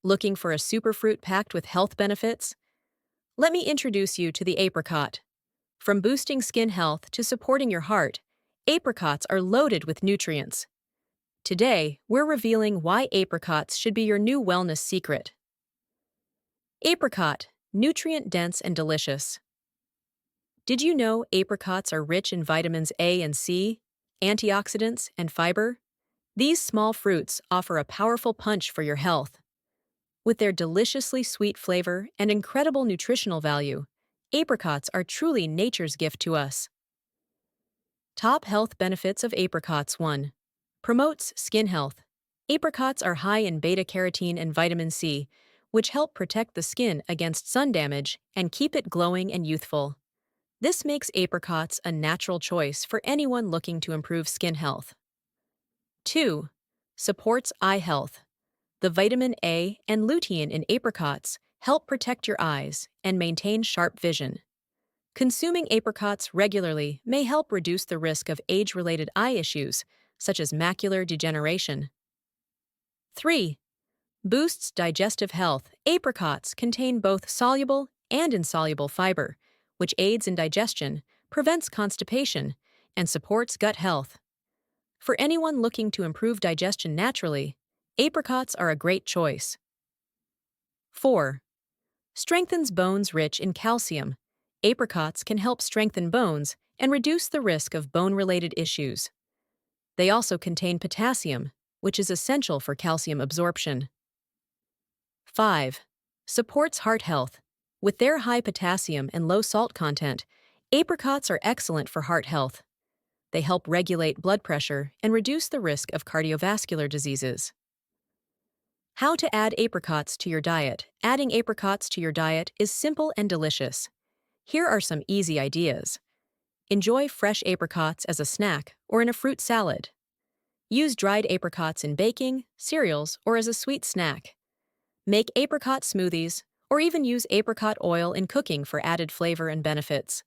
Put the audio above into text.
Looking for a superfruit packed with health benefits? Let me introduce you to the apricot. From boosting skin health to supporting your heart, apricots are loaded with nutrients. Today, we're revealing why apricots should be your new wellness secret. Apricot, nutrient-dense and delicious. Did you know apricots are rich in vitamins A and C, antioxidants, and fiber? These small fruits offer a powerful punch for your health. With their deliciously sweet flavor and incredible nutritional value, apricots are truly nature's gift to us. Top health benefits of apricots. 1. Promotes skin health. Apricots are high in beta-carotene and vitamin C, which help protect the skin against sun damage and keep it glowing and youthful. This makes apricots a natural choice for anyone looking to improve skin health. 2. Supports eye health. The vitamin A and lutein in apricots help protect your eyes and maintain sharp vision. Consuming apricots regularly may help reduce the risk of age-related eye issues, such as macular degeneration. 3. Boosts digestive health. Apricots contain both soluble and insoluble fiber, which aids in digestion, prevents constipation, and supports gut health. For anyone looking to improve digestion naturally, apricots are a great choice. 4. Strengthens bones rich in calcium. Apricots can help strengthen bones and reduce the risk of bone-related issues. They also contain potassium, which is essential for calcium absorption. 5. Supports heart health. With their high potassium and low salt content, apricots are excellent for heart health. They help regulate blood pressure and reduce the risk of cardiovascular diseases. How to add apricots to your diet. Adding apricots to your diet is simple and delicious. Here are some easy ideas. Enjoy fresh apricots as a snack or in a fruit salad. Use dried apricots in baking, cereals, or as a sweet snack. Make apricot smoothies, or even use apricot oil in cooking for added flavor and benefits.